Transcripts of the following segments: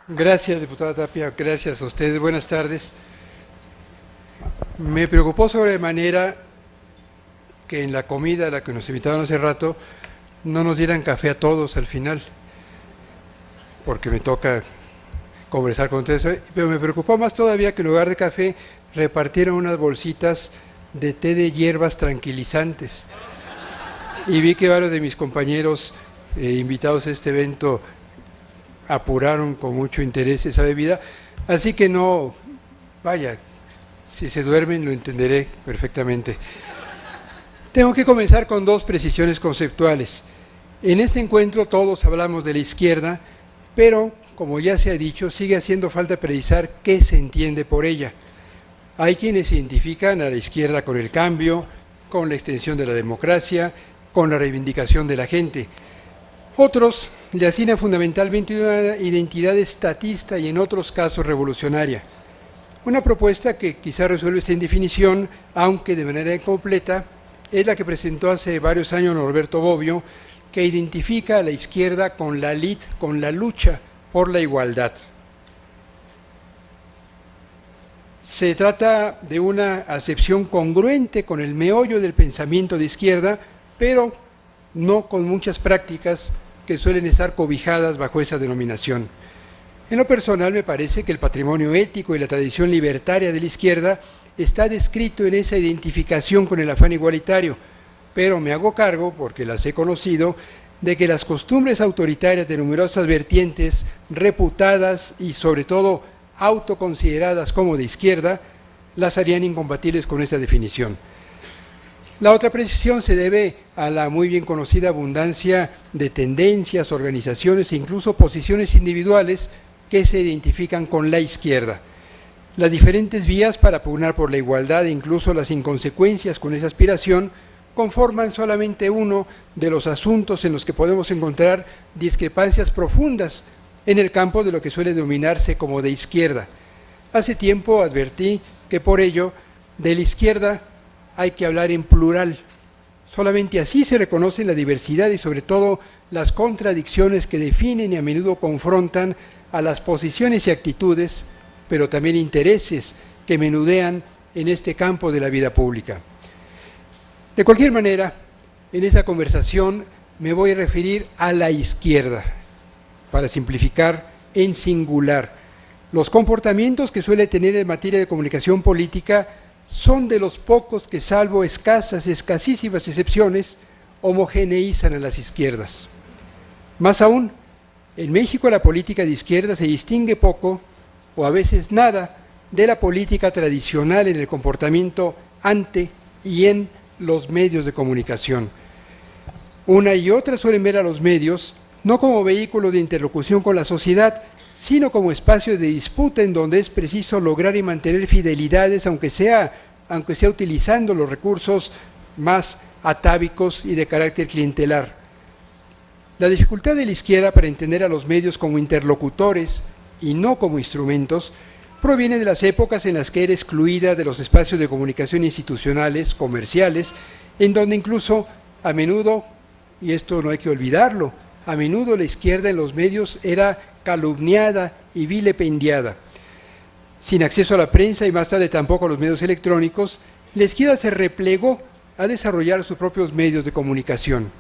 Gracias, diputada Tapia. Gracias a ustedes. Buenas tardes. Me preocupó sobremanera que en la comida a la que nos invitaron hace rato no nos dieran café a todos al final, porque me toca conversar con ustedes. Pero me preocupó más todavía que en lugar de café repartieron unas bolsitas de té de hierbas tranquilizantes. Y vi que varios de mis compañeros invitados a este evento apuraron con mucho interés esa bebida, así que no, vaya, si se duermen lo entenderé perfectamente. Tengo que comenzar con dos precisiones conceptuales. En este encuentro todos hablamos de la izquierda, pero, como ya se ha dicho, sigue haciendo falta precisar qué se entiende por ella. Hay quienes identifican a la izquierda con el cambio, con la extensión de la democracia, con la reivindicación de la gente. Otros le asignan fundamentalmente una identidad estatista y en otros casos revolucionaria. Una propuesta que quizá resuelve esta indefinición, aunque de manera incompleta, es la que presentó hace varios años Norberto Bobbio, que identifica a la izquierda con la lid, con la lucha por la igualdad. Se trata de una acepción congruente con el meollo del pensamiento de izquierda, pero no con muchas prácticas que suelen estar cobijadas bajo esa denominación. En lo personal me parece que el patrimonio ético y la tradición libertaria de la izquierda está descrito en esa identificación con el afán igualitario, pero me hago cargo, porque las he conocido, de que las costumbres autoritarias de numerosas vertientes reputadas y sobre todo autoconsideradas como de izquierda, las harían incompatibles con esta definición. La otra precisión se debe a la muy bien conocida abundancia de tendencias, organizaciones e incluso posiciones individuales que se identifican con la izquierda. Las diferentes vías para pugnar por la igualdad e incluso las inconsecuencias con esa aspiración conforman solamente uno de los asuntos en los que podemos encontrar discrepancias profundas en el campo de lo que suele denominarse como de izquierda. Hace tiempo advertí que por ello de la izquierda hay que hablar en plural. Solamente así se reconoce la diversidad y sobre todo las contradicciones que definen y a menudo confrontan a las posiciones y actitudes, pero también intereses que menudean en este campo de la vida pública. De cualquier manera, en esa conversación me voy a referir a la izquierda, para simplificar en singular. Los comportamientos que suele tener en materia de comunicación política son de los pocos que, salvo escasísimas excepciones, homogeneizan a las izquierdas. Más aún, en México la política de izquierda se distingue poco, o a veces nada, de la política tradicional en el comportamiento ante y en los medios de comunicación. Una y otra suelen ver a los medios no como vehículos de interlocución con la sociedad, sino como espacios de disputa en donde es preciso lograr y mantener fidelidades, aunque sea utilizando los recursos más atávicos y de carácter clientelar. La dificultad de la izquierda para entender a los medios como interlocutores y no como instrumentos proviene de las épocas en las que era excluida de los espacios de comunicación institucionales, comerciales, en donde incluso a menudo, y esto no hay que olvidarlo, a menudo la izquierda en los medios era calumniada y vilipendiada. Sin acceso a la prensa y más tarde tampoco a los medios electrónicos, la izquierda se replegó a desarrollar sus propios medios de comunicación,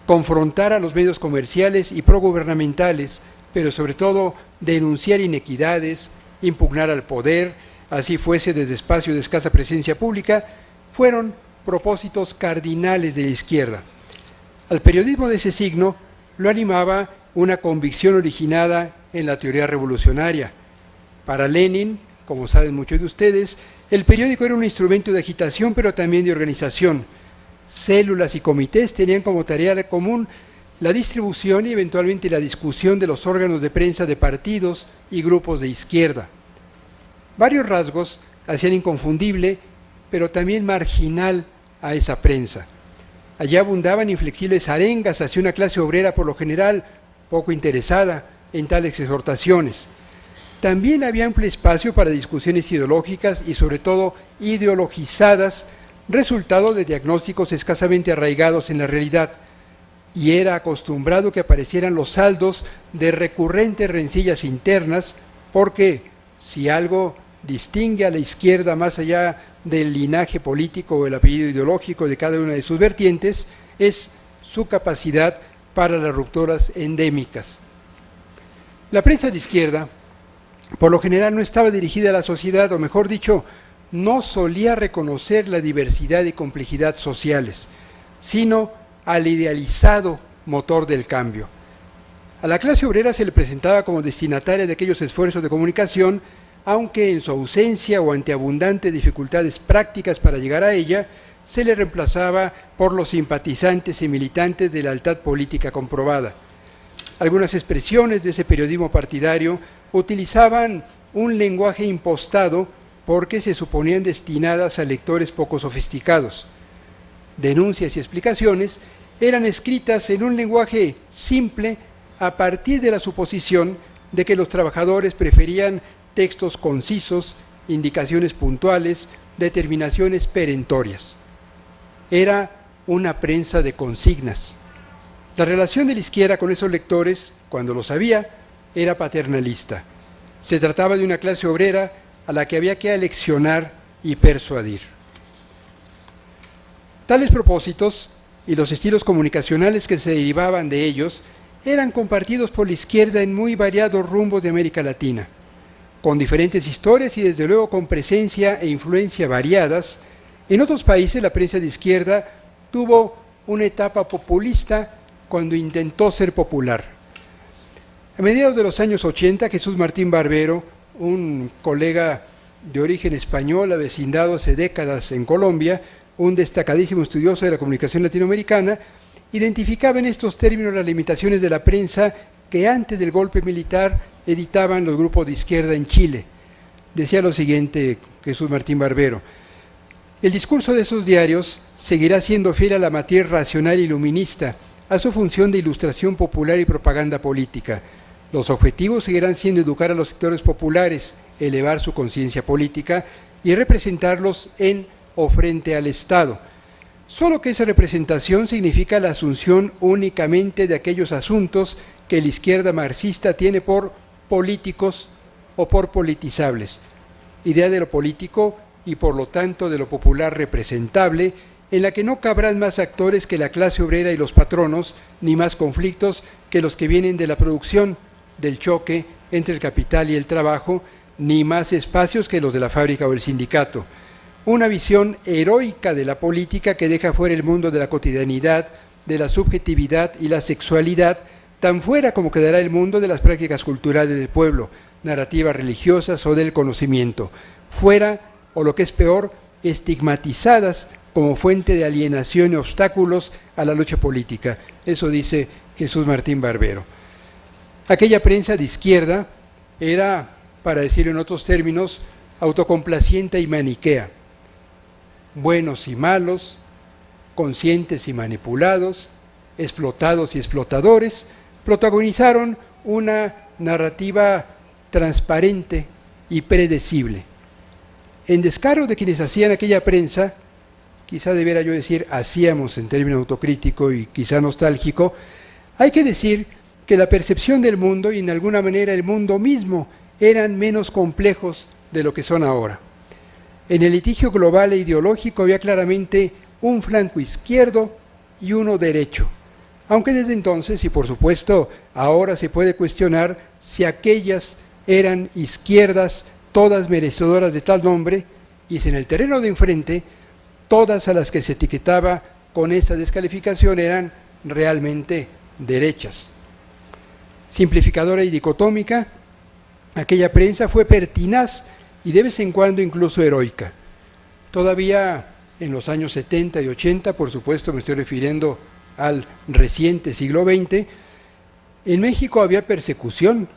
confrontar a los medios comerciales y progubernamentales, pero sobre todo denunciar inequidades, impugnar al poder, así fuese desde espacios de escasa presencia pública, fueron propósitos cardinales de la izquierda. Al periodismo de ese signo lo animaba una convicción originada en la teoría revolucionaria. Para Lenin, como saben muchos de ustedes, el periódico era un instrumento de agitación, pero también de organización. Células y comités tenían como tarea común la distribución y eventualmente la discusión de los órganos de prensa de partidos y grupos de izquierda. Varios rasgos hacían inconfundible, pero también marginal a esa prensa. Allí abundaban inflexibles arengas hacia una clase obrera por lo general poco interesada en tales exhortaciones. También había amplio espacio para discusiones ideológicas y sobre todo ideologizadas, resultado de diagnósticos escasamente arraigados en la realidad. y era acostumbrado que aparecieran los saldos de recurrentes rencillas internas, porque si algo distingue a la izquierda más allá del linaje político o el apellido ideológico de cada una de sus vertientes, es su capacidad para las rupturas endémicas. La prensa de izquierda, por lo general, no estaba dirigida a la sociedad, o mejor dicho, no solía reconocer la diversidad y complejidad sociales, sino al idealizado motor del cambio. A la clase obrera se le presentaba como destinataria de aquellos esfuerzos de comunicación, aunque en su ausencia o ante abundantes dificultades prácticas para llegar a ella, se le reemplazaba por los simpatizantes y militantes de lealtad política comprobada. Algunas expresiones de ese periodismo partidario utilizaban un lenguaje impostado porque se suponían destinadas a lectores poco sofisticados. Denuncias y explicaciones eran escritas en un lenguaje simple a partir de la suposición de que los trabajadores preferían textos concisos, indicaciones puntuales, determinaciones perentorias. Era una prensa de consignas. La relación de la izquierda con esos lectores, cuando lo sabía, era paternalista. Se trataba de una clase obrera a la que había que aleccionar y persuadir. Tales propósitos y los estilos comunicacionales que se derivaban de ellos eran compartidos por la izquierda en muy variados rumbos de América Latina, con diferentes historias y desde luego con presencia e influencia variadas. En otros países la prensa de izquierda tuvo una etapa populista cuando intentó ser popular. A mediados de los años 80, Jesús Martín Barbero, un colega de origen español, avecindado hace décadas en Colombia, un destacadísimo estudioso de la comunicación latinoamericana, identificaba en estos términos las limitaciones de la prensa que antes del golpe militar editaban los grupos de izquierda en Chile. Decía lo siguiente Jesús Martín Barbero: el discurso de esos diarios seguirá siendo fiel a la matriz racional y iluminista, a su función de ilustración popular y propaganda política. Los objetivos seguirán siendo educar a los sectores populares, elevar su conciencia política y representarlos en o frente al Estado. Solo que esa representación significa la asunción únicamente de aquellos asuntos que la izquierda marxista tiene por políticos o por politizables, idea de lo político y por lo tanto de lo popular representable, en la que no cabrán más actores que la clase obrera y los patronos, ni más conflictos que los que vienen de la producción, del choque entre el capital y el trabajo, ni más espacios que los de la fábrica o el sindicato. Una visión heroica de la política que deja fuera el mundo de la cotidianidad, de la subjetividad y la sexualidad, tan fuera como quedará el mundo de las prácticas culturales del pueblo, narrativas religiosas o del conocimiento, fuera, o lo que es peor, estigmatizadas como fuente de alienación y obstáculos a la lucha política. Eso dice Jesús Martín Barbero. Aquella prensa de izquierda era, para decirlo en otros términos, autocomplaciente y maniquea. Buenos y malos, conscientes y manipulados, explotados y explotadores, protagonizaron una narrativa transparente y predecible. En descaro de quienes hacían aquella prensa, quizá debiera yo decir hacíamos en término autocrítico y quizá nostálgico, hay que decir que la percepción del mundo y en alguna manera el mundo mismo eran menos complejos de lo que son ahora. En el litigio global e ideológico había claramente un flanco izquierdo y uno derecho, aunque desde entonces, y por supuesto ahora se puede cuestionar si aquellas eran izquierdas todas merecedoras de tal nombre, y si en el terreno de enfrente todas a las que se etiquetaba con esa descalificación eran realmente derechas. Simplificadora y dicotómica, aquella prensa fue pertinaz y de vez en cuando incluso heroica. Todavía en los años 70 y 80, por supuesto me estoy refiriendo al reciente siglo XX, en México había persecución,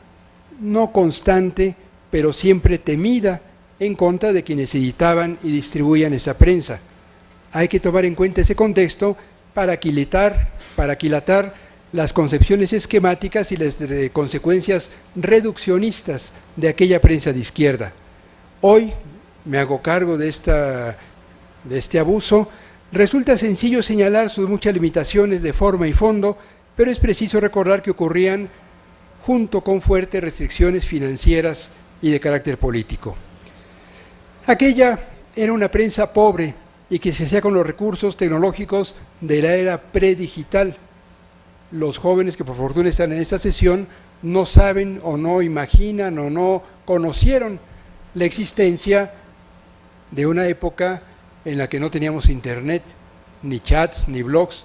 no constante, pero siempre temida, en contra de quienes editaban y distribuían esa prensa. Hay que tomar en cuenta ese contexto para aquilatar las concepciones esquemáticas y las consecuencias reduccionistas de aquella prensa de izquierda. Hoy me hago cargo de este abuso. Resulta sencillo señalar sus muchas limitaciones de forma y fondo pero es preciso recordar que ocurrían junto con fuertes restricciones financieras y de carácter político. Aquella era una prensa pobre y que se hacía con los recursos tecnológicos de la era predigital. Los jóvenes que por fortuna están en esta sesión no saben o no imaginan o no conocieron la existencia de una época en la que no teníamos internet, ni chats, ni blogs.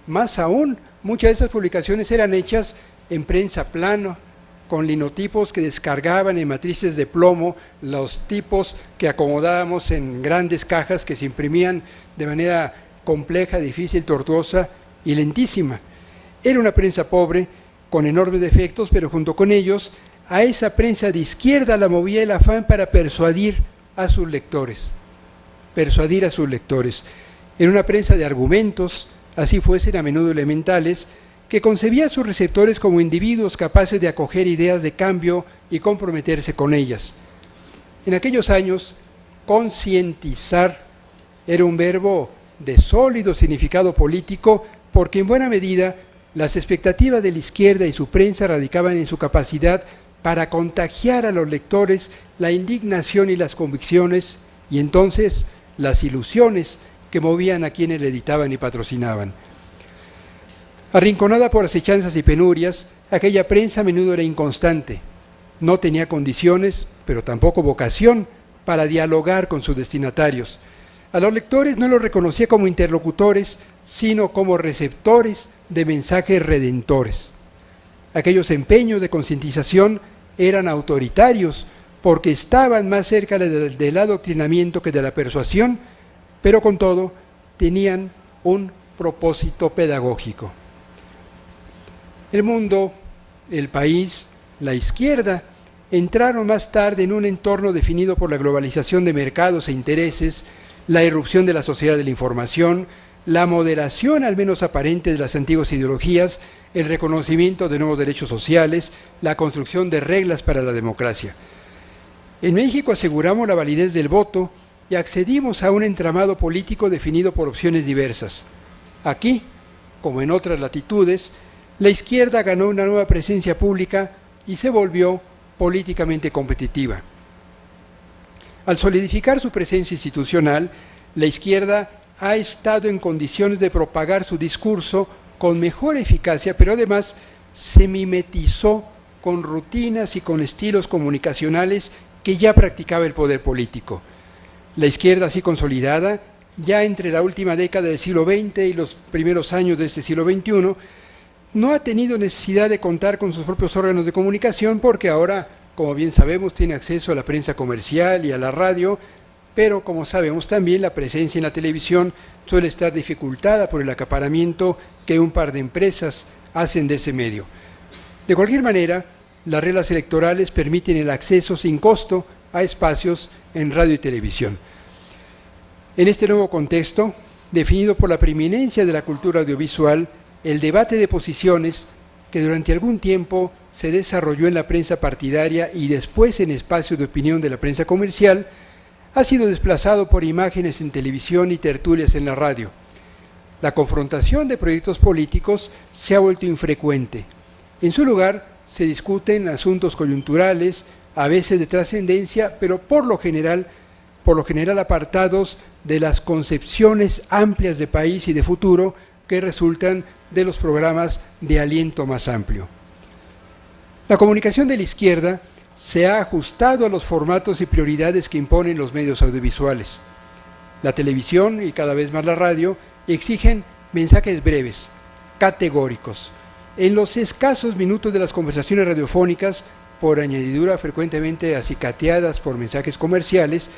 Más aún, muchas de esas publicaciones eran hechas en prensa plana, con linotipos que descargaban en matrices de plomo, los tipos que acomodábamos en grandes cajas que se imprimían de manera compleja, difícil, tortuosa y lentísima. Era una prensa pobre, con enormes defectos, pero junto con ellos, a esa prensa de izquierda la movía el afán para persuadir a sus lectores. Persuadir a sus lectores. Era una prensa de argumentos, así fuesen a menudo elementales, que concebía a sus receptores como individuos capaces de acoger ideas de cambio y comprometerse con ellas. En aquellos años, concientizar era un verbo de sólido significado político, porque en buena medida las expectativas de la izquierda y su prensa radicaban en su capacidad para contagiar a los lectores la indignación y las convicciones, y entonces las ilusiones que movían a quienes le editaban y patrocinaban. Arrinconada por acechanzas y penurias, aquella prensa a menudo era inconstante. No tenía condiciones, pero tampoco vocación, para dialogar con sus destinatarios. A los lectores no los reconocía como interlocutores, sino como receptores de mensajes redentores. Aquellos empeños de concientización eran autoritarios, porque estaban más cerca del adoctrinamiento que de la persuasión, pero con todo tenían un propósito pedagógico. El mundo, el país, la izquierda, entraron más tarde en un entorno definido por la globalización de mercados e intereses, la irrupción de la sociedad de la información, la moderación al menos aparente de las antiguas ideologías, el reconocimiento de nuevos derechos sociales, la construcción de reglas para la democracia. En México aseguramos la validez del voto y accedimos a un entramado político definido por opciones diversas. Aquí, como en otras latitudes, la izquierda ganó una nueva presencia pública y se volvió políticamente competitiva. Al solidificar su presencia institucional, la izquierda ha estado en condiciones de propagar su discurso con mejor eficacia, pero además se mimetizó con rutinas y con estilos comunicacionales que ya practicaba el poder político. La izquierda así consolidada, ya entre la última década del siglo XX y los primeros años de este siglo XXI, no ha tenido necesidad de contar con sus propios órganos de comunicación porque ahora, como bien sabemos, tiene acceso a la prensa comercial y a la radio, pero como sabemos también la presencia en la televisión suele estar dificultada por el acaparamiento que un par de empresas hacen de ese medio. De cualquier manera, las reglas electorales permiten el acceso sin costo a espacios en radio y televisión. En este nuevo contexto, definido por la preeminencia de la cultura audiovisual, el debate de posiciones, que durante algún tiempo se desarrolló en la prensa partidaria y después en espacios de opinión de la prensa comercial, ha sido desplazado por imágenes en televisión y tertulias en la radio. La confrontación de proyectos políticos se ha vuelto infrecuente. En su lugar, se discuten asuntos coyunturales, a veces de trascendencia, pero por lo general apartados de las concepciones amplias de país y de futuro que resultan de los programas de aliento más amplio. La comunicación de la izquierda se ha ajustado a los formatos y prioridades que imponen los medios audiovisuales. La televisión y cada vez más la radio exigen mensajes breves, categóricos. En los escasos minutos de las conversaciones radiofónicas, por añadidura frecuentemente acicateadas por mensajes comerciales,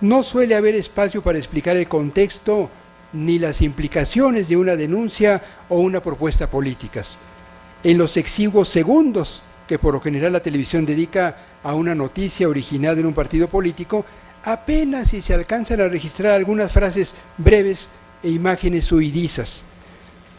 no suele haber espacio para explicar el contexto ni las implicaciones de una denuncia o una propuesta políticas. En los exiguos segundos que por lo general la televisión dedica a una noticia originada en un partido político, apenas si se alcanzan a registrar algunas frases breves e imágenes huidizas.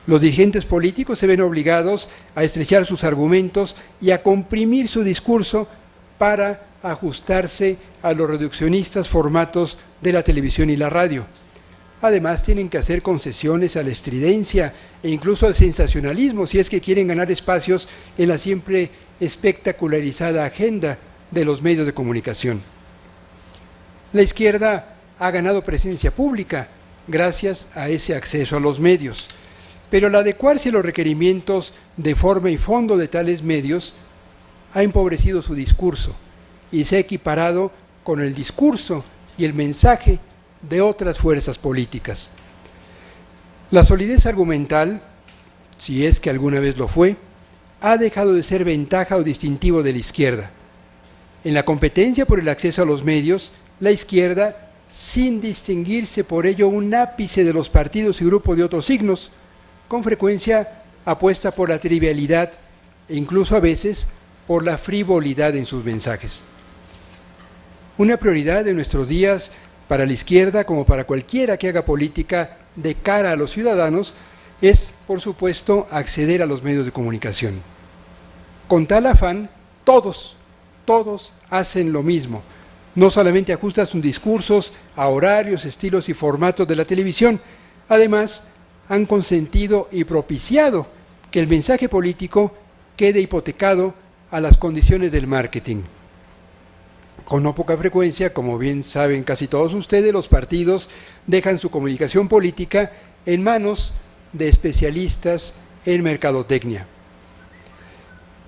Los dirigentes políticos se ven obligados a estrechar sus argumentos y a comprimir su discurso para ajustarse a los reduccionistas formatos de la televisión y la radio. Además, tienen que hacer concesiones a la estridencia e incluso al sensacionalismo si es que quieren ganar espacios en la siempre espectacularizada agenda de los medios de comunicación. La izquierda ha ganado presencia pública gracias a ese acceso a los medios, pero al adecuarse a los requerimientos de forma y fondo de tales medios, ha empobrecido su discurso y se ha equiparado con el discurso y el mensaje de otras fuerzas políticas. La solidez argumental, si es que alguna vez lo fue, ha dejado de ser ventaja o distintivo de la izquierda. En la competencia por el acceso a los medios, la izquierda, sin distinguirse por ello un ápice de los partidos y grupos de otros signos, con frecuencia apuesta por la trivialidad e incluso a veces por la frivolidad en sus mensajes. Una prioridad de nuestros días para la izquierda, como para cualquiera que haga política de cara a los ciudadanos, es, por supuesto, acceder a los medios de comunicación. Con tal afán, todos hacen lo mismo. No solamente ajustan sus discursos a horarios, estilos y formatos de la televisión, además han consentido y propiciado que el mensaje político quede hipotecado a las condiciones del marketing. Con no poca frecuencia, como bien saben casi todos ustedes, los partidos dejan su comunicación política en manos de especialistas en mercadotecnia.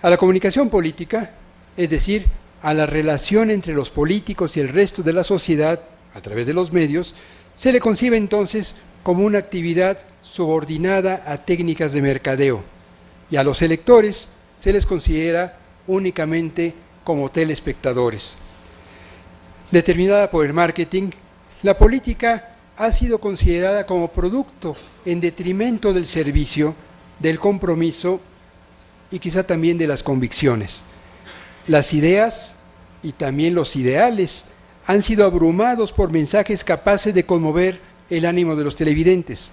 A la comunicación política, es decir, a la relación entre los políticos y el resto de la sociedad, a través de los medios, se le concibe entonces como una actividad subordinada a técnicas de mercadeo, y a los electores se les considera únicamente como telespectadores. Determinada por el marketing, la política ha sido considerada como producto en detrimento del servicio, del compromiso y quizá también de las convicciones. Las ideas y también los ideales han sido abrumados por mensajes capaces de conmover el ánimo de los televidentes.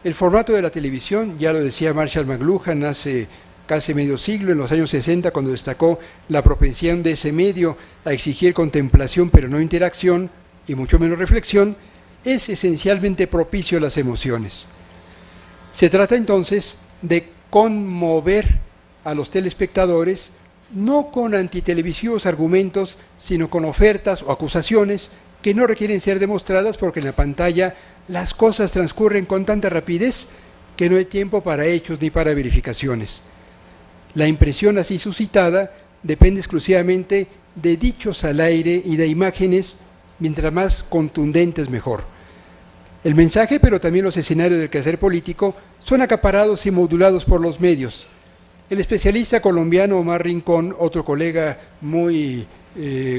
El formato de la televisión, ya lo decía Marshall McLuhan hace casi medio siglo, en los años 60, cuando destacó la propensión de ese medio a exigir contemplación pero no interacción y mucho menos reflexión, es esencialmente propicio a las emociones. Se trata entonces de conmover a los telespectadores no con antitelevisivos argumentos, sino con ofertas o acusaciones que no requieren ser demostradas porque en la pantalla las cosas transcurren con tanta rapidez que no hay tiempo para hechos ni para verificaciones. La impresión así suscitada depende exclusivamente de dichos al aire y de imágenes, mientras más contundentes mejor. El mensaje, pero también los escenarios del quehacer político, son acaparados y modulados por los medios. El especialista colombiano Omar Rincón, otro colega muy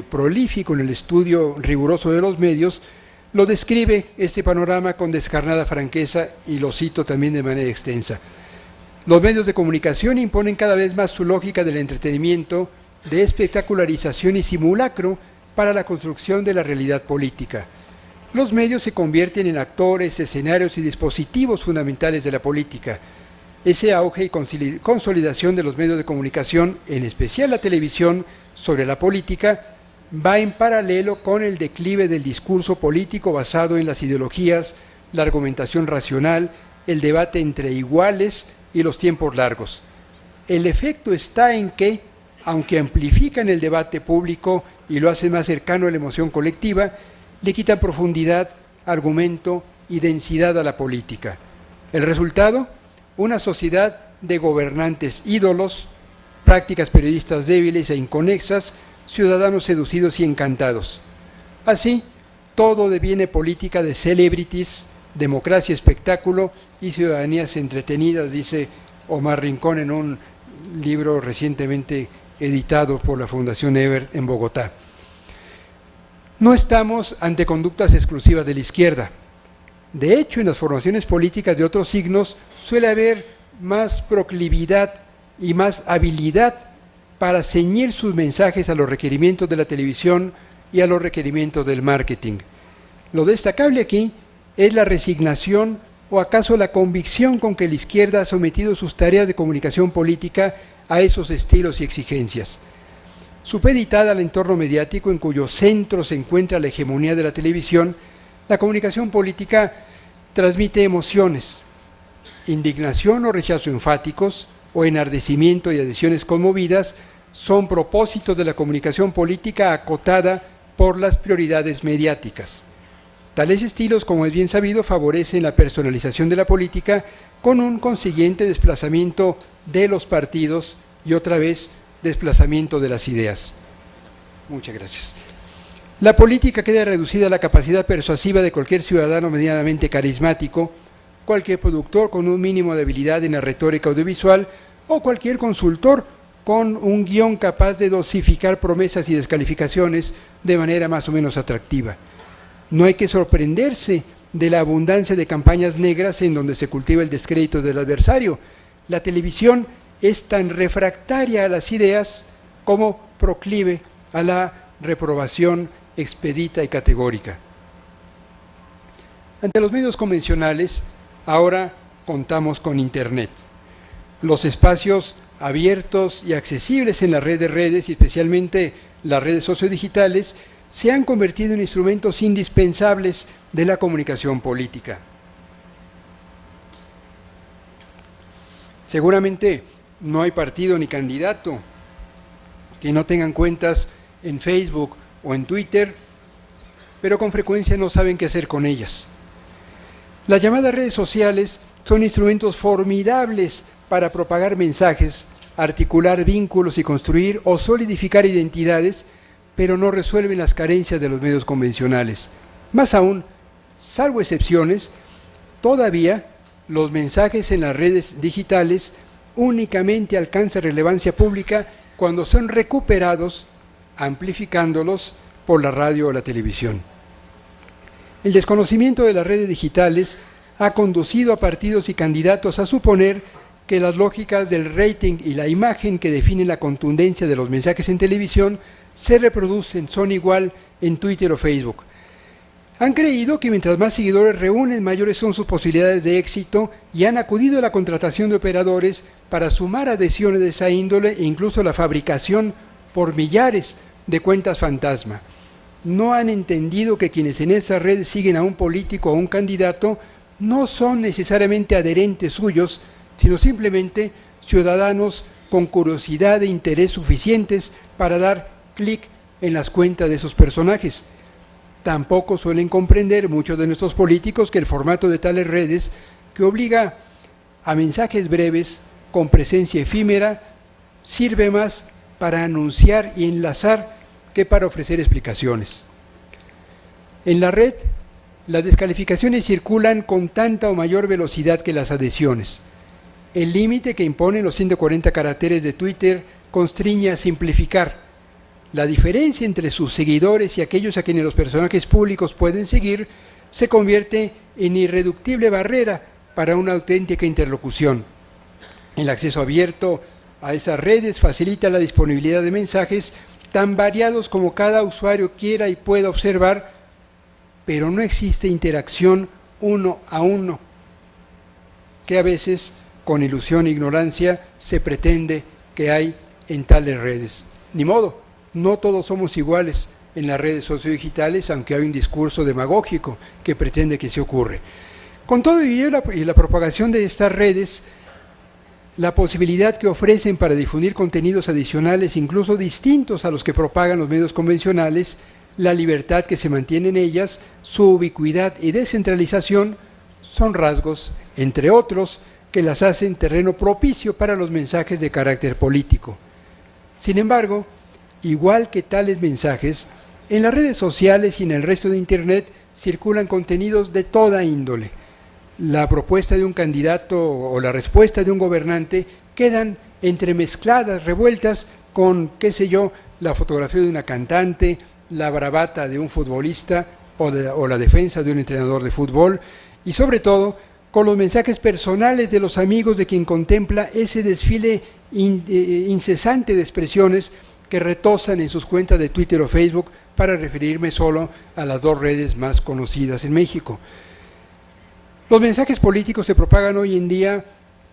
prolífico en el estudio riguroso de los medios, lo describe este panorama con descarnada franqueza y lo cito también de manera extensa. Los medios de comunicación imponen cada vez más su lógica del entretenimiento, de espectacularización y simulacro para la construcción de la realidad política. Los medios se convierten en actores, escenarios y dispositivos fundamentales de la política. Ese auge y consolidación de los medios de comunicación, en especial la televisión, sobre la política, va en paralelo con el declive del discurso político basado en las ideologías, la argumentación racional, el debate entre iguales y los tiempos largos. El efecto está en que, aunque amplifican el debate público y lo hacen más cercano a la emoción colectiva, le quitan profundidad, argumento y densidad a la política. El resultado, una sociedad de gobernantes ídolos, prácticas periodistas débiles e inconexas, ciudadanos seducidos y encantados. Así, todo deviene política de celebrities, democracia, espectáculo y ciudadanías entretenidas, dice Omar Rincón en un libro recientemente editado por la Fundación Ebert en Bogotá. No estamos ante conductas exclusivas de la izquierda. De hecho, en las formaciones políticas de otros signos suele haber más proclividad y más habilidad para ceñir sus mensajes a los requerimientos de la televisión y a los requerimientos del marketing. Lo destacable aquí es la resignación o acaso la convicción con que la izquierda ha sometido sus tareas de comunicación política a esos estilos y exigencias. Supeditada al entorno mediático en cuyo centro se encuentra la hegemonía de la televisión, La comunicación política transmite emociones, indignación o rechazo enfáticos, o enardecimiento y adhesiones conmovidas, son propósitos de la comunicación política acotada por las prioridades mediáticas. Tales estilos, como es bien sabido, favorecen la personalización de la política con un consiguiente desplazamiento de los partidos y otra vez desplazamiento de las ideas. Muchas gracias. La política queda reducida a la capacidad persuasiva de cualquier ciudadano medianamente carismático, cualquier productor con un mínimo de habilidad en la retórica audiovisual o cualquier consultor con un guión capaz de dosificar promesas y descalificaciones de manera más o menos atractiva. No hay que sorprenderse de la abundancia de campañas negras en donde se cultiva el descrédito del adversario. La televisión es tan refractaria a las ideas como proclive a la reprobación expedita y categórica. Ante los medios convencionales, ahora contamos con Internet. Los espacios abiertos y accesibles en la red de redes, y especialmente las redes sociodigitales, se han convertido en instrumentos indispensables de la comunicación política. Seguramente no hay partido ni candidato que no tengan cuentas en Facebook o en Twitter, pero con frecuencia no saben qué hacer con ellas. Las llamadas redes sociales son instrumentos formidables para propagar mensajes, articular vínculos y construir o solidificar identidades, pero no resuelven las carencias de los medios convencionales. Más aún, salvo excepciones, todavía los mensajes en las redes digitales únicamente alcanzan relevancia pública cuando son recuperados, amplificándolos por la radio o la televisión. El desconocimiento de las redes digitales ha conducido a partidos y candidatos a suponer que las lógicas del rating y la imagen que definen la contundencia de los mensajes en televisión se reproducen, son igual en Twitter o Facebook. Han creído que mientras más seguidores reúnen, mayores son sus posibilidades de éxito y han acudido a la contratación de operadores para sumar adhesiones de esa índole e incluso la fabricación por millares de cuentas fantasma. No han entendido que quienes en esas redes siguen a un político o a un candidato no son necesariamente adherentes suyos, sino simplemente ciudadanos con curiosidad e interés suficientes para dar clic en las cuentas de esos personajes. Tampoco suelen comprender muchos de nuestros políticos que el formato de tales redes, que obliga a mensajes breves con presencia efímera, sirve más para anunciar y enlazar que para ofrecer explicaciones. En la red, las descalificaciones circulan con tanta o mayor velocidad que las adhesiones. El límite que imponen los 140 caracteres de Twitter constriñe a simplificar. La diferencia entre sus seguidores y aquellos a quienes los personajes públicos pueden seguir se convierte en irreductible barrera para una auténtica interlocución. El acceso abierto a esas redes facilita la disponibilidad de mensajes tan variados como cada usuario quiera y pueda observar, pero no existe interacción uno a uno, que a veces, con ilusión e ignorancia, se pretende que hay en tales redes. Ni modo, no todos somos iguales en las redes sociodigitales, aunque hay un discurso demagógico que pretende que se ocurre. Con todo ello y la propagación de estas redes, la posibilidad que ofrecen para difundir contenidos adicionales, incluso distintos a los que propagan los medios convencionales, la libertad que se mantiene en ellas, su ubicuidad y descentralización, son rasgos, entre otros, que las hacen terreno propicio para los mensajes de carácter político. Sin embargo, igual que tales mensajes, en las redes sociales y en el resto de Internet circulan contenidos de toda índole. La propuesta de un candidato o la respuesta de un gobernante quedan entremezcladas, revueltas con, qué sé yo, la fotografía de una cantante, la bravata de un futbolista o la defensa de un entrenador de fútbol, y sobre todo con los mensajes personales de los amigos de quien contempla ese desfile incesante de expresiones que retosan en sus cuentas de Twitter o Facebook, para referirme solo a las dos redes más conocidas en México. Los mensajes políticos se propagan hoy en día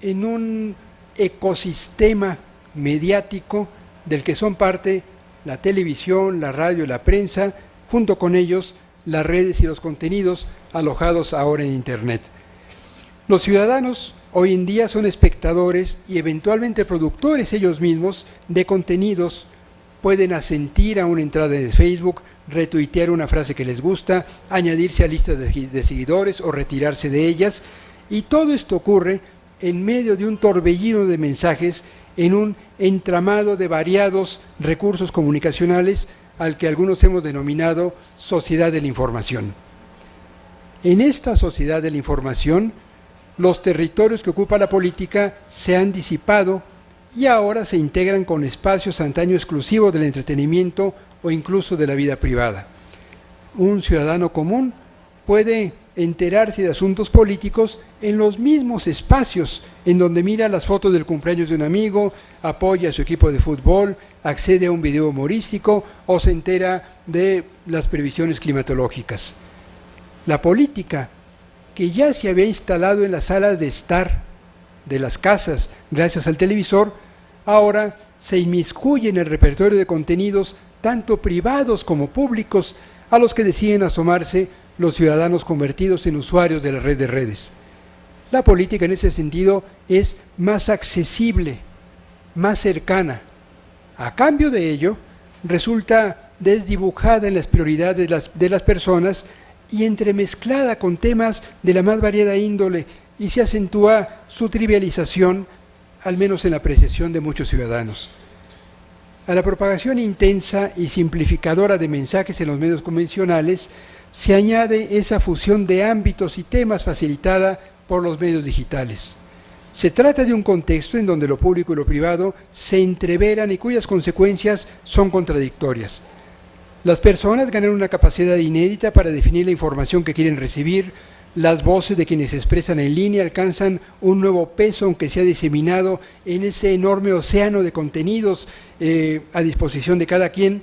en un ecosistema mediático del que son parte la televisión, la radio, la prensa, junto con ellos las redes y los contenidos alojados ahora en Internet. Los ciudadanos hoy en día son espectadores y eventualmente productores ellos mismos de contenidos. Pueden asentir a una entrada de Facebook, retuitear una frase que les gusta, añadirse a listas de seguidores o retirarse de ellas, y todo esto ocurre en medio de un torbellino de mensajes en un entramado de variados recursos comunicacionales al que algunos hemos denominado sociedad de la información. En esta sociedad de la información, los territorios que ocupa la política se han disipado y ahora se integran con espacios antaño exclusivos del entretenimiento o incluso de la vida privada. Un ciudadano común puede enterarse de asuntos políticos en los mismos espacios en donde mira las fotos del cumpleaños de un amigo, apoya a su equipo de fútbol, accede a un video humorístico o se entera de las previsiones climatológicas. La política, que ya se había instalado en las salas de estar de las casas gracias al televisor, ahora se inmiscuye en el repertorio de contenidos tanto privados como públicos a los que deciden asomarse los ciudadanos convertidos en usuarios de la red de redes. La política en ese sentido es más accesible, más cercana. A cambio de ello, resulta desdibujada en las prioridades de las personas y entremezclada con temas de la más variada índole, y se acentúa su trivialización, al menos en la apreciación de muchos ciudadanos. A la propagación intensa y simplificadora de mensajes en los medios convencionales se añade esa fusión de ámbitos y temas facilitada por los medios digitales. Se trata de un contexto en donde lo público y lo privado se entreveran y cuyas consecuencias son contradictorias. Las personas ganan una capacidad inédita para definir la información que quieren recibir. Las voces de quienes se expresan en línea alcanzan un nuevo peso, aunque sea diseminado en ese enorme océano de contenidos a disposición de cada quien.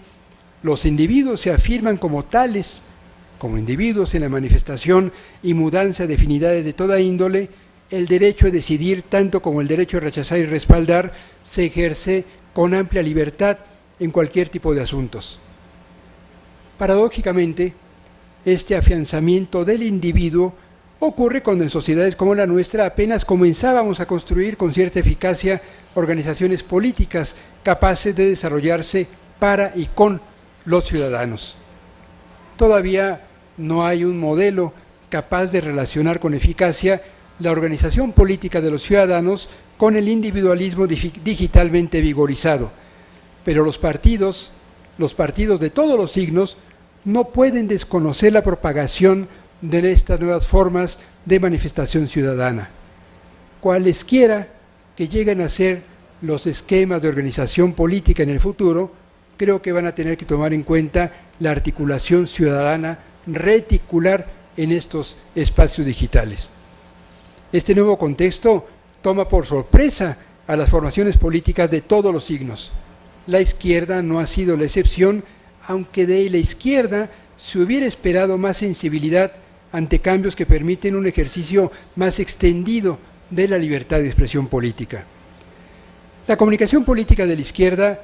Los individuos se afirman como tales, como individuos en la manifestación y mudanza de afinidades de toda índole. El derecho a decidir, tanto como el derecho a rechazar y respaldar, se ejerce con amplia libertad en cualquier tipo de asuntos. Paradójicamente, este afianzamiento del individuo ocurre cuando en sociedades como la nuestra apenas comenzábamos a construir con cierta eficacia organizaciones políticas capaces de desarrollarse para y con los ciudadanos. Todavía no hay un modelo capaz de relacionar con eficacia la organización política de los ciudadanos con el individualismo digitalmente vigorizado, pero los partidos de todos los signos no pueden desconocer la propagación de estas nuevas formas de manifestación ciudadana. Cualesquiera que lleguen a ser los esquemas de organización política en el futuro, creo que van a tener que tomar en cuenta la articulación ciudadana reticular en estos espacios digitales. Este nuevo contexto toma por sorpresa a las formaciones políticas de todos los signos. La izquierda no ha sido la excepción, aunque de la izquierda se hubiera esperado más sensibilidad ante cambios que permiten un ejercicio más extendido de la libertad de expresión política. La comunicación política de la izquierda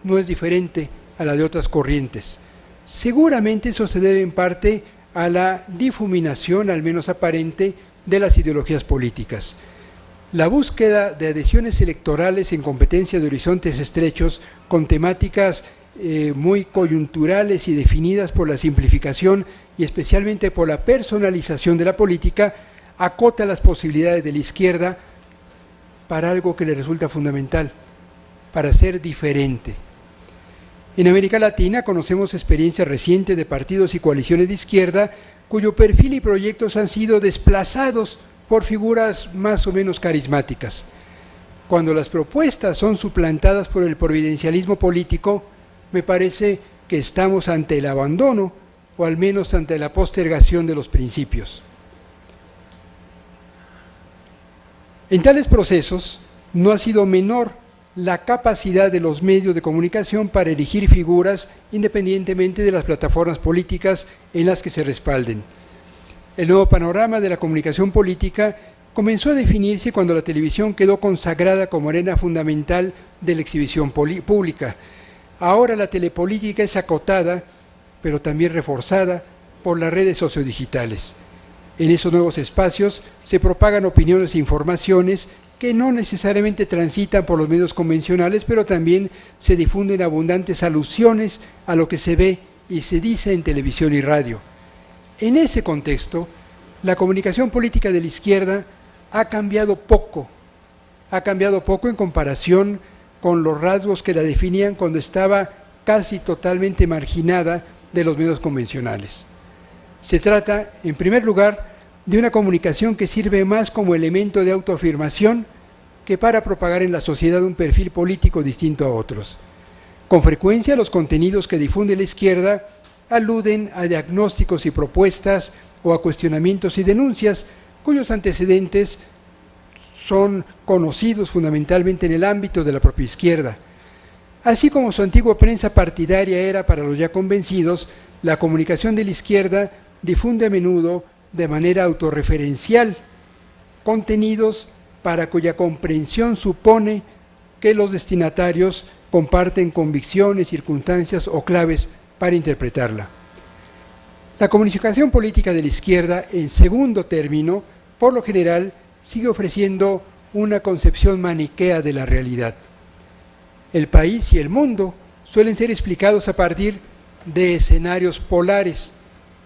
no es diferente a la de otras corrientes. Seguramente eso se debe en parte a la difuminación, al menos aparente, de las ideologías políticas. La búsqueda de adhesiones electorales en competencia de horizontes estrechos con temáticas muy coyunturales y definidas por la simplificación y especialmente por la personalización de la política, acota las posibilidades de la izquierda para algo que le resulta fundamental, para ser diferente. En América Latina conocemos experiencias recientes de partidos y coaliciones de izquierda cuyo perfil y proyectos han sido desplazados por figuras más o menos carismáticas. Cuando las propuestas son suplantadas por el providencialismo político, me parece que estamos ante el abandono o al menos ante la postergación de los principios. En tales procesos no ha sido menor la capacidad de los medios de comunicación para elegir figuras independientemente de las plataformas políticas en las que se respalden. El nuevo panorama de la comunicación política comenzó a definirse cuando la televisión quedó consagrada como arena fundamental de la exhibición pública. Ahora la telepolítica es acotada, pero también reforzada por las redes sociodigitales. En esos nuevos espacios se propagan opiniones e informaciones que no necesariamente transitan por los medios convencionales, pero también se difunden abundantes alusiones a lo que se ve y se dice en televisión y radio. En ese contexto, la comunicación política de la izquierda ha cambiado poco en comparación con los rasgos que la definían cuando estaba casi totalmente marginada de los medios convencionales. Se trata, en primer lugar, de una comunicación que sirve más como elemento de autoafirmación que para propagar en la sociedad un perfil político distinto a otros. Con frecuencia, los contenidos que difunde la izquierda aluden a diagnósticos y propuestas o a cuestionamientos y denuncias cuyos antecedentes son conocidos fundamentalmente en el ámbito de la propia izquierda. Así como su antigua prensa partidaria era para los ya convencidos, la comunicación de la izquierda difunde a menudo de manera autorreferencial contenidos para cuya comprensión supone que los destinatarios comparten convicciones, circunstancias o claves para interpretarla. La comunicación política de la izquierda, en segundo término, por lo general, sigue ofreciendo una concepción maniquea de la realidad. El país y el mundo suelen ser explicados a partir de escenarios polares,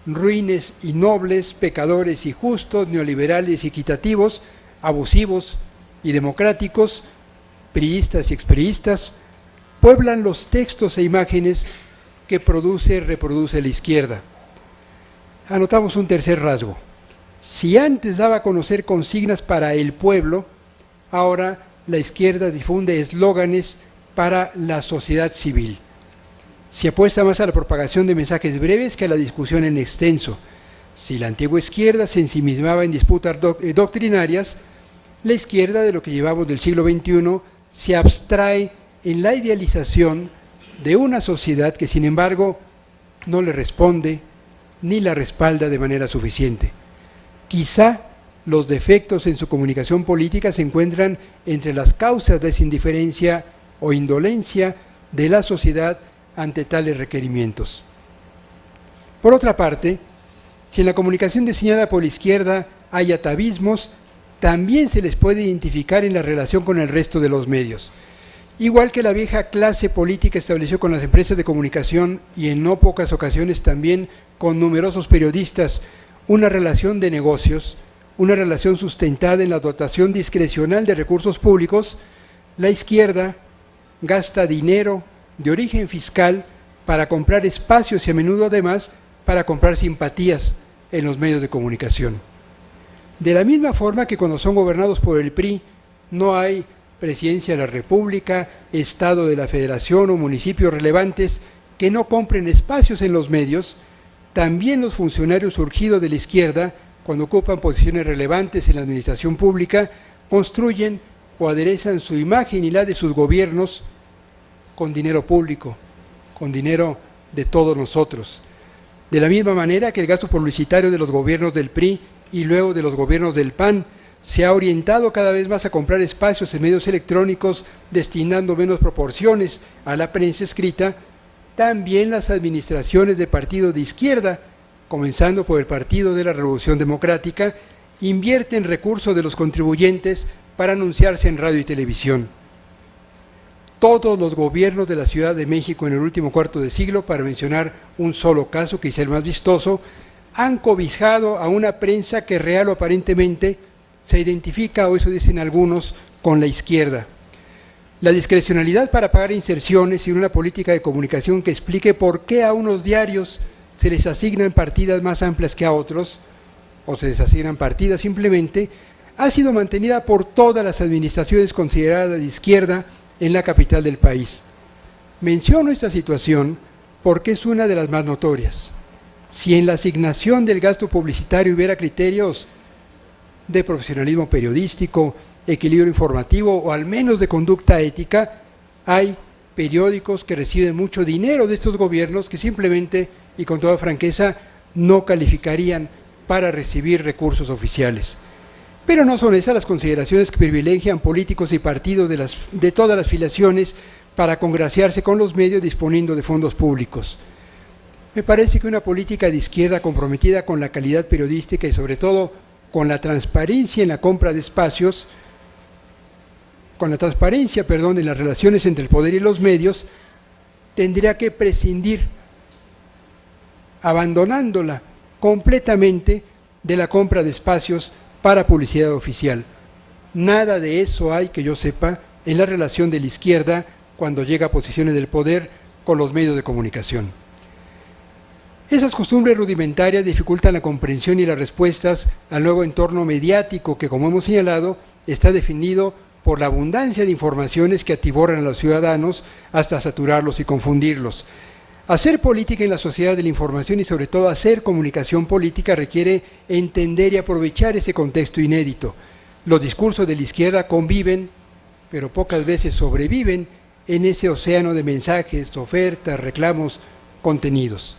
ruines y nobles, pecadores y justos, neoliberales y equitativos, abusivos y democráticos, priistas y expriistas, pueblan los textos e imágenes que reproduce la izquierda. Anotamos un tercer rasgo. Si antes daba a conocer consignas para el pueblo, ahora la izquierda difunde eslóganes para la sociedad civil. Se apuesta más a la propagación de mensajes breves que a la discusión en extenso. Si la antigua izquierda se ensimismaba en disputas doctrinarias, la izquierda de lo que llevamos del siglo XXI se abstrae en la idealización de una sociedad que, sin embargo, no le responde ni la respalda de manera suficiente. Quizá los defectos en su comunicación política se encuentran entre las causas de esa indiferencia o indolencia de la sociedad ante tales requerimientos. Por otra parte, si en la comunicación diseñada por la izquierda hay atavismos, también se les puede identificar en la relación con el resto de los medios. Igual que la vieja clase política estableció con las empresas de comunicación y en no pocas ocasiones también con numerosos periodistas una relación de negocios, una relación sustentada en la dotación discrecional de recursos públicos, la izquierda gasta dinero de origen fiscal para comprar espacios y a menudo además para comprar simpatías en los medios de comunicación. De la misma forma que cuando son gobernados por el PRI no hay Presidencia de la República, Estado de la Federación o municipios relevantes que no compren espacios en los medios, también los funcionarios surgidos de la izquierda, cuando ocupan posiciones relevantes en la administración pública, construyen o aderezan su imagen y la de sus gobiernos con dinero público, con dinero de todos nosotros. De la misma manera que el gasto publicitario de los gobiernos del PRI y luego de los gobiernos del PAN se ha orientado cada vez más a comprar espacios en medios electrónicos, destinando menos proporciones a la prensa escrita, también las administraciones de partidos de izquierda, comenzando por el Partido de la Revolución Democrática, invierten recursos de los contribuyentes para anunciarse en radio y televisión. Todos los gobiernos de la Ciudad de México en el último cuarto de siglo, para mencionar un solo caso, quizá el más vistoso, han cobijado a una prensa que real o aparentemente se identifica, o eso dicen algunos, con la izquierda. La discrecionalidad para pagar inserciones y una política de comunicación que explique por qué a unos diarios se les asignan partidas más amplias que a otros, o se les asignan partidas simplemente, ha sido mantenida por todas las administraciones consideradas de izquierda en la capital del país. Menciono esta situación porque es una de las más notorias. Si en la asignación del gasto publicitario hubiera criterios de profesionalismo periodístico, equilibrio informativo o al menos de conducta ética, hay periódicos que reciben mucho dinero de estos gobiernos que simplemente y con toda franqueza no calificarían para recibir recursos oficiales. Pero no son esas las consideraciones que privilegian políticos y partidos de todas las filiaciones para congraciarse con los medios disponiendo de fondos públicos. Me parece que una política de izquierda comprometida con la calidad periodística y sobre todo con la transparencia en la compra de espacios, con la transparencia, en las relaciones entre el poder y los medios, tendría que prescindir, abandonándola completamente, de la compra de espacios para publicidad oficial. Nada de eso hay, que yo sepa, en la relación de la izquierda cuando llega a posiciones del poder con los medios de comunicación. Esas costumbres rudimentarias dificultan la comprensión y las respuestas al nuevo entorno mediático que, como hemos señalado, está definido por la abundancia de informaciones que atiborran a los ciudadanos hasta saturarlos y confundirlos. Hacer política en la sociedad de la información y sobre todo hacer comunicación política requiere entender y aprovechar ese contexto inédito. Los discursos de la izquierda conviven, pero pocas veces sobreviven en ese océano de mensajes, ofertas, reclamos, contenidos.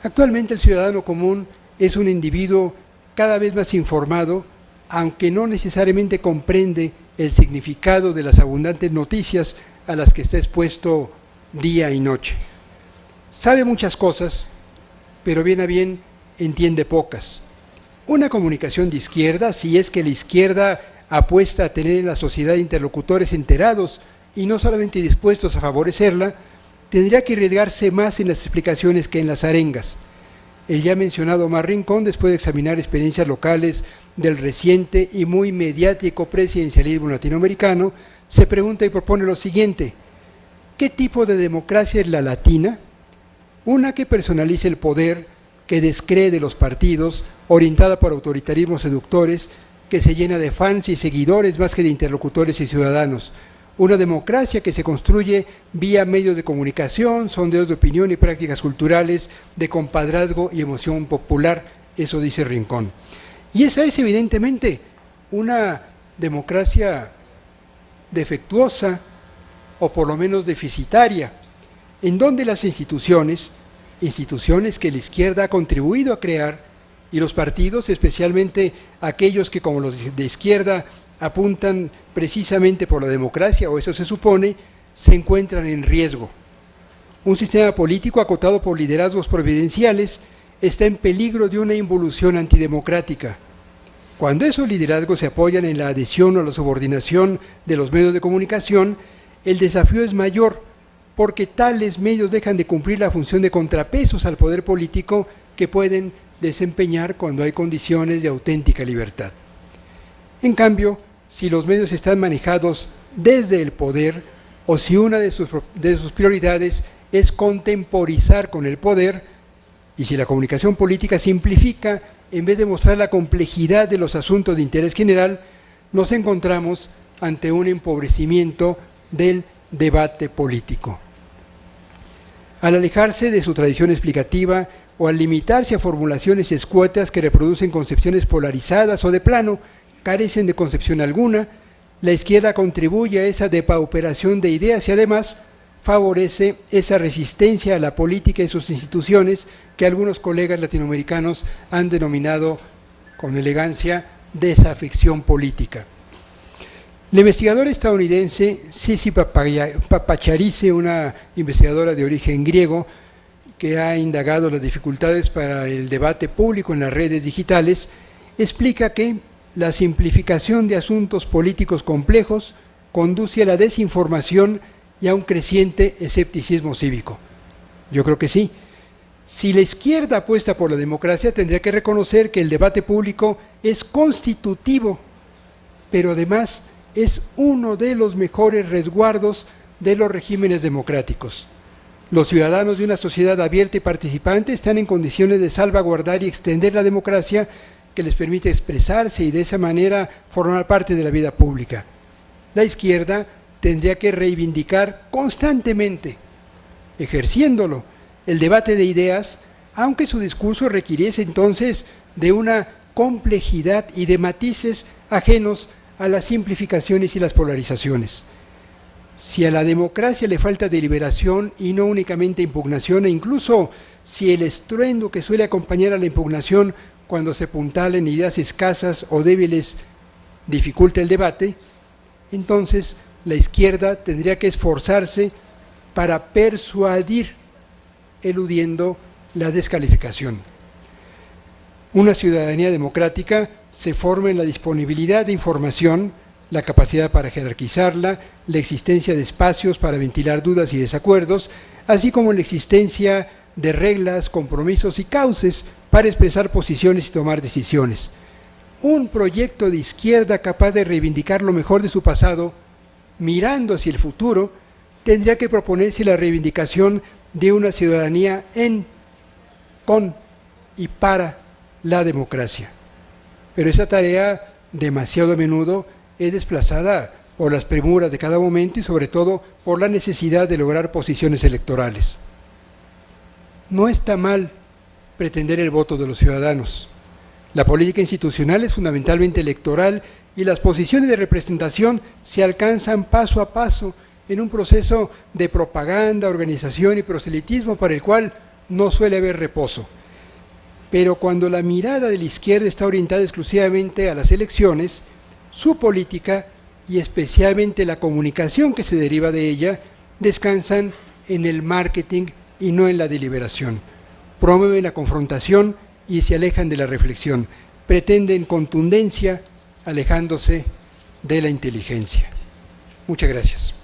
Actualmente el ciudadano común es un individuo cada vez más informado, aunque no necesariamente comprende el significado de las abundantes noticias a las que está expuesto día y noche. Sabe muchas cosas, pero bien a bien entiende pocas. Una comunicación de izquierda, si es que la izquierda apuesta a tener en la sociedad interlocutores enterados y no solamente dispuestos a favorecerla, tendría que arriesgarse más en las explicaciones que en las arengas. El ya mencionado Omar Rincón, después de examinar experiencias locales del reciente y muy mediático presidencialismo latinoamericano, se pregunta y propone lo siguiente: ¿qué tipo de democracia es la latina? Una que personalice el poder, que descree de los partidos, orientada por autoritarismos seductores, que se llena de fans y seguidores más que de interlocutores y ciudadanos. Una democracia que se construye vía medios de comunicación, sondeos de opinión y prácticas culturales de compadrazgo y emoción popular, eso dice Rincón. Y esa es evidentemente una democracia defectuosa, o por lo menos deficitaria, en donde las instituciones que la izquierda ha contribuido a crear, y los partidos, especialmente aquellos que como los de izquierda apuntan precisamente por la democracia, o eso se supone, se encuentran en riesgo. Un sistema político acotado por liderazgos providenciales está en peligro de una involución antidemocrática. Cuando esos liderazgos se apoyan en la adhesión o la subordinación de los medios de comunicación, el desafío es mayor, porque tales medios dejan de cumplir la función de contrapesos al poder político que pueden desempeñar cuando hay condiciones de auténtica libertad. En cambio, si los medios están manejados desde el poder, o si una de sus prioridades es contemporizar con el poder, y si la comunicación política simplifica en vez de mostrar la complejidad de los asuntos de interés general, nos encontramos ante un empobrecimiento del debate político. Al alejarse de su tradición explicativa o al limitarse a formulaciones escuetas que reproducen concepciones polarizadas o de plano carecen de concepción alguna, la izquierda contribuye a esa depauperación de ideas y además favorece esa resistencia a la política y sus instituciones que algunos colegas latinoamericanos han denominado con elegancia desafección política. La investigadora estadounidense Sisi Papacharice, una investigadora de origen griego que ha indagado las dificultades para el debate público en las redes digitales, explica que la simplificación de asuntos políticos complejos conduce a la desinformación y a un creciente escepticismo cívico. Yo creo que sí. Si la izquierda apuesta por la democracia, tendría que reconocer que el debate público es constitutivo, pero además es uno de los mejores resguardos de los regímenes democráticos. Los ciudadanos de una sociedad abierta y participante están en condiciones de salvaguardar y extender la democracia que les permite expresarse y de esa manera formar parte de la vida pública. La izquierda tendría que reivindicar constantemente, ejerciéndolo, el debate de ideas, aunque su discurso requiriese entonces de una complejidad y de matices ajenos a las simplificaciones y las polarizaciones. Si a la democracia le falta deliberación y no únicamente impugnación, e incluso si el estruendo que suele acompañar a la impugnación cuando se apuntalen ideas escasas o débiles dificulta el debate, entonces la izquierda tendría que esforzarse para persuadir eludiendo la descalificación. Una ciudadanía democrática se forma en la disponibilidad de información, la capacidad para jerarquizarla, la existencia de espacios para ventilar dudas y desacuerdos, así como la existencia de reglas, compromisos y cauces para expresar posiciones y tomar decisiones. Un proyecto de izquierda capaz de reivindicar lo mejor de su pasado, mirando hacia el futuro, tendría que proponerse la reivindicación de una ciudadanía en, con y para la democracia. Pero esa tarea, demasiado a menudo, es desplazada por las premuras de cada momento y sobre todo por la necesidad de lograr posiciones electorales. No está mal pretender el voto de los ciudadanos. La política institucional es fundamentalmente electoral y las posiciones de representación se alcanzan paso a paso en un proceso de propaganda, organización y proselitismo para el cual no suele haber reposo. Pero cuando la mirada de la izquierda está orientada exclusivamente a las elecciones, su política y especialmente la comunicación que se deriva de ella descansan en el marketing y no en la deliberación. Promueven la confrontación y se alejan de la reflexión. Pretenden contundencia alejándose de la inteligencia. Muchas gracias.